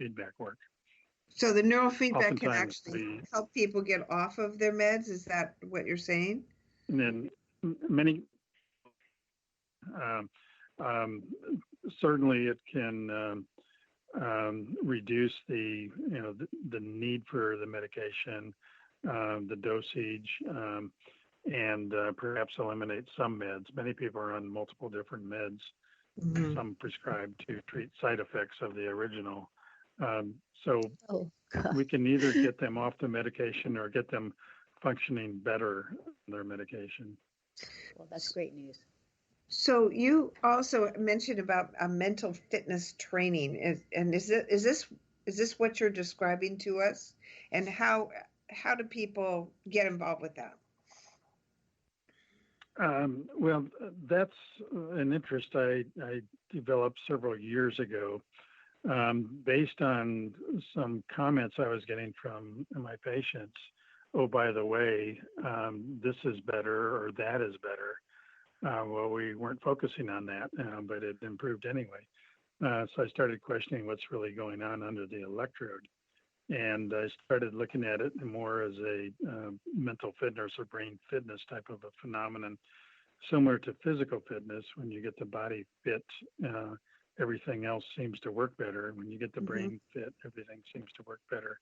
neurofeedback work. So the neurofeedback can Oftentimes actually help people get off of their meds? Is that what you're saying? And then many, certainly it can reduce the need for the medication, the dosage, and perhaps eliminate some meds. Many people are on multiple different meds, some prescribed to treat side effects of the original. So we can either get them off the medication or get them functioning better on their medication. Well, that's great news. So you also mentioned about a mental fitness training, is this what you're describing to us? And how do people get involved with that? Well, that's an interest I developed several years ago, based on some comments I was getting from my patients. Oh, by the way, this is better or that is better. Well, we weren't focusing on that, but it improved anyway. So I started questioning what's really going on under the electrode. And I started looking at it more as a mental fitness or brain fitness type of a phenomenon, similar to physical fitness. When you get the body fit, everything else seems to work better. When you get the brain fit, everything seems to work better.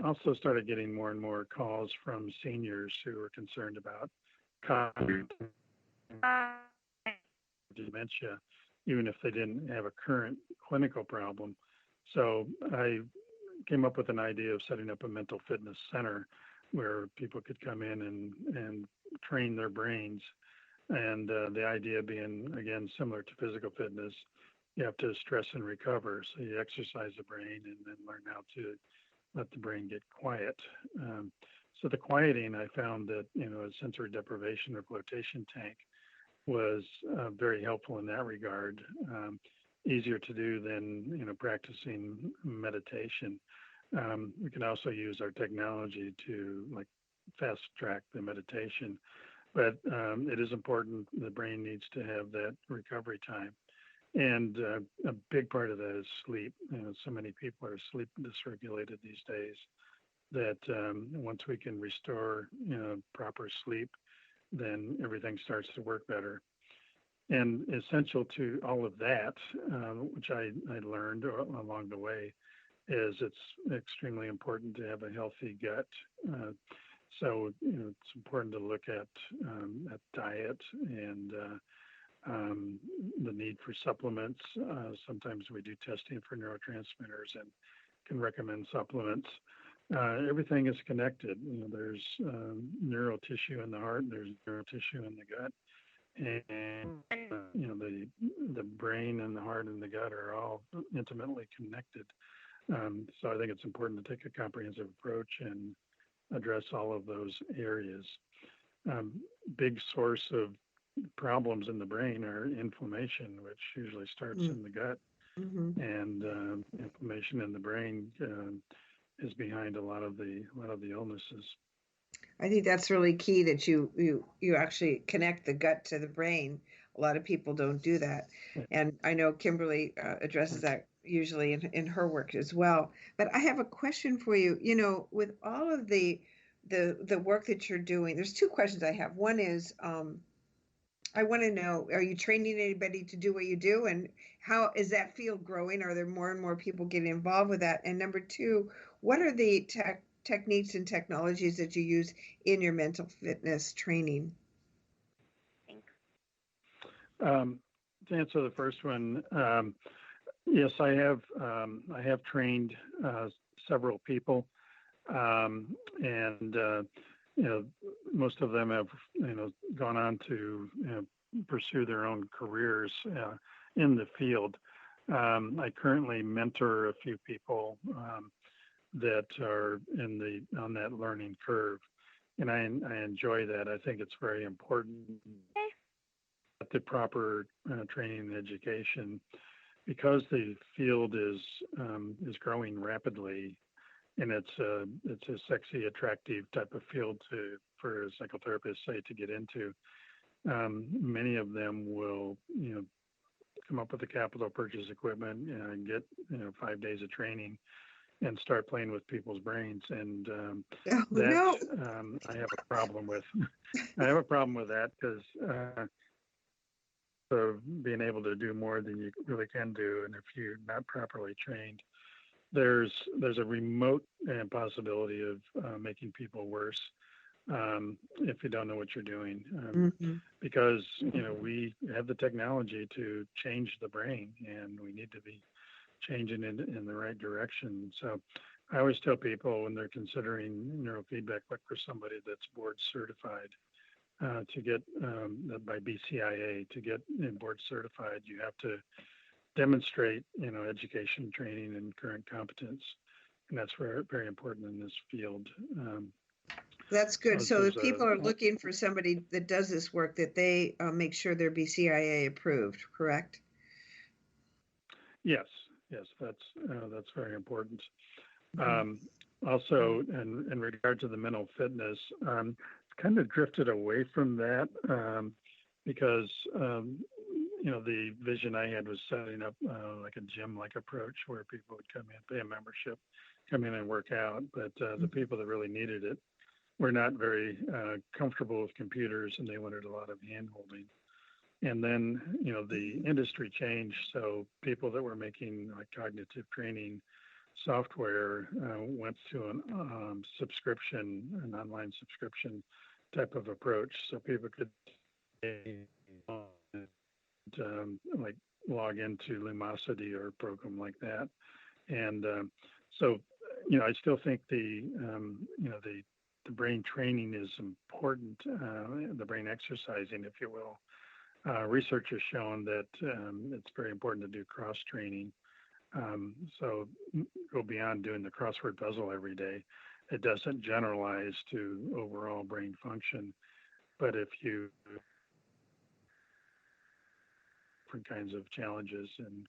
Also started getting more and more calls from seniors who were concerned about dementia, even if they didn't have a current clinical problem. So I came up with an idea of setting up a mental fitness center where people could come in and train their brains. And the idea being, again, similar to physical fitness, you have to stress and recover. So you exercise the brain and then learn how to let the brain get quiet. So the quieting, I found that, a sensory deprivation or flotation tank was very helpful in that regard. Easier to do than, practicing meditation. We can also use our technology to fast track the meditation, but it is important. The brain needs to have that recovery time. And a big part of that is sleep. So many people are sleep dysregulated these days that once we can restore proper sleep, then everything starts to work better. And essential to all of that, which I learned along the way, is it's extremely important to have a healthy gut. So it's important to look at diet and the need for supplements. Sometimes we do testing for neurotransmitters and can recommend supplements. Everything is connected. There's neural tissue in the heart, there's neural tissue in the gut. And the brain and the heart and the gut are all intimately connected. So I think it's important to take a comprehensive approach and address all of those areas. Big source of problems in the brain are inflammation, which usually starts in the gut, and inflammation in the brain is behind a lot of the illnesses. I think that's really key that you actually connect the gut to the brain. A lot of people don't do that. And I know Kimberly addresses that usually in her work as well. But I have a question for you. With all of the work that you're doing, there's two questions I have. One is, I want to know, are you training anybody to do what you do? And how is that field growing? Are there more and more people getting involved with that? And number two, what are the techniques and technologies that you use in your mental fitness training? Thanks. To answer the first one, yes, I have trained several people, and most of them have gone on to pursue their own careers in the field. I currently mentor a few people that are on that learning curve, and I enjoy that. I think it's very important at the proper training and education, because the field is growing rapidly, and it's a sexy, attractive type of field for psychotherapists, say, to get into. Many of them will come up with the capital, purchase equipment, and get 5 days of training, and start playing with people's brains. And Oh, no. I have a problem with. I have a problem with that because of being able to do more than you really can do, and if you're not properly trained, there's a remote possibility of making people worse if you don't know what you're doing, because we have the technology to change the brain, and we need to be changing it in the right direction. So I always tell people when they're considering neurofeedback, look for somebody that's board certified. To get by BCIA, to get board certified, you have to demonstrate education, training, and current competence, and that's very, very important in this field. That's good. So if people are looking for somebody that does this work, that they make sure they're BCIA approved, correct? Yes, that's very important. Also, in regard to the mental fitness, kind of drifted away from that because the vision I had was setting up like a gym-like approach where people would come in, pay a membership, come in and work out, but the people that really needed it were not very comfortable with computers, and they wanted a lot of hand-holding. And then, the industry changed, so people that were making like cognitive training software went to an subscription, an online subscription type of approach, so people could like log into Lumosity or a program like that. And so, I still think the brain training is important, the brain exercising, if you will. Research has shown that it's very important to do cross training. So go beyond doing the crossword puzzle every day. It doesn't generalize to overall brain function, but if you different kinds of challenges and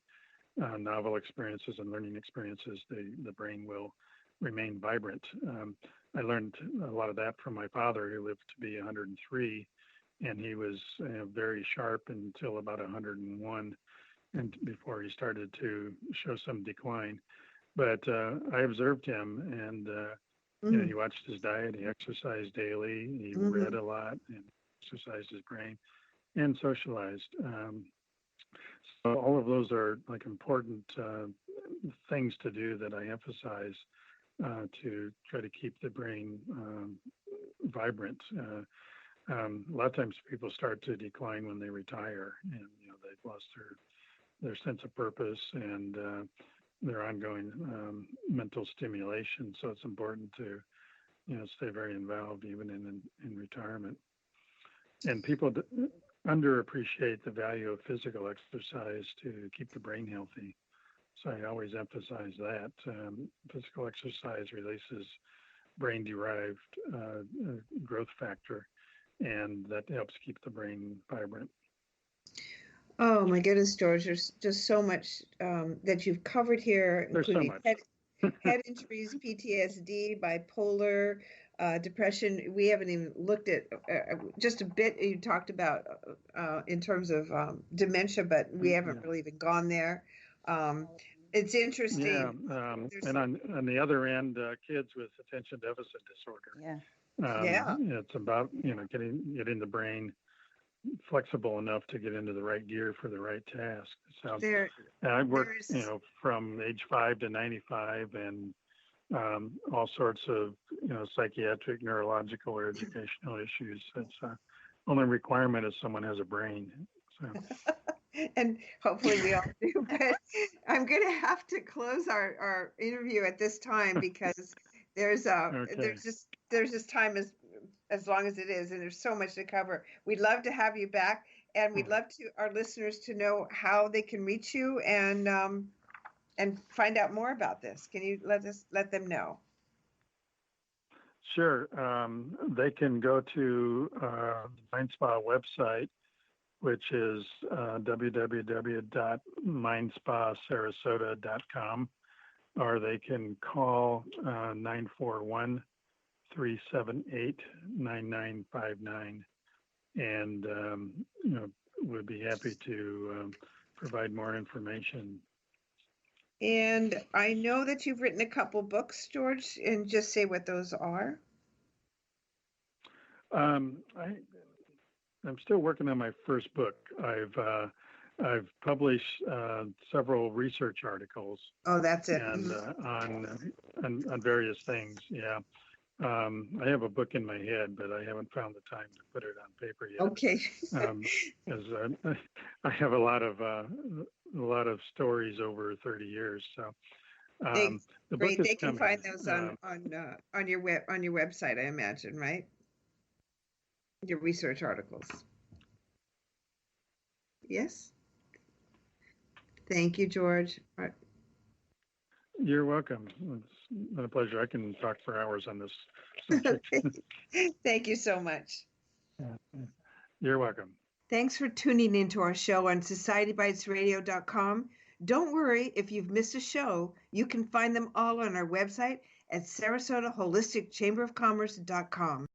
novel experiences and learning experiences, the brain will remain vibrant. I learned a lot of that from my father, who lived to be 103, and he was very sharp until about 101, and before he started to show some decline. But I observed him, and he watched his diet, he exercised daily, he read a lot, and exercised his brain, and socialized. So all of those are like important things to do that I emphasize to try to keep the brain vibrant. A lot of times people start to decline when they retire, and they've lost their sense of purpose and their ongoing mental stimulation. So it's important to stay very involved even in retirement. And people underappreciate the value of physical exercise to keep the brain healthy. So I always emphasize that. Physical exercise releases brain-derived growth factor, and that helps keep the brain vibrant. Oh my goodness, George, there's just so much that you've covered here, including head injuries, PTSD, bipolar, depression. We haven't even looked at just a bit you talked about in terms of dementia, but we haven't really even gone there. It's interesting. Yeah, and on the other end, kids with attention deficit disorder. It's about getting the brain flexible enough to get into the right gear for the right task. So I worked from age 5 to 95, and all sorts of psychiatric, neurological, or educational issues. It's only requirement is someone has a brain. So. And hopefully we all do, but I'm going to have to close our interview at this time because there's just time as long as it is, and there's so much to cover. We'd love to have you back, and we'd love our listeners to know how they can reach you and find out more about this. Can you let them know? Sure. They can go to the MindSpa website, which is www.mindspasarasota.com, or they can call 941-378-9959, and we'd be happy to provide more information. And I know that you've written a couple books, George, and just say what those are. I'm still working on my first book. I've published several research articles. Oh, that's it. And on various things. Yeah. I have a book in my head, but I haven't found the time to put it on paper yet. Okay. As I have a lot of stories over 30 years. So the great. book is They can coming. find those on your website, I imagine, right? Your research articles. Yes. Thank you, George. You're welcome. It's been a pleasure. I can talk for hours on this subject. Thank you so much. You're welcome. Thanks for tuning into our show on societybitesradio.com. Don't worry if you've missed a show. You can find them all on our website at SarasotaHolisticChamberofCommerce.com.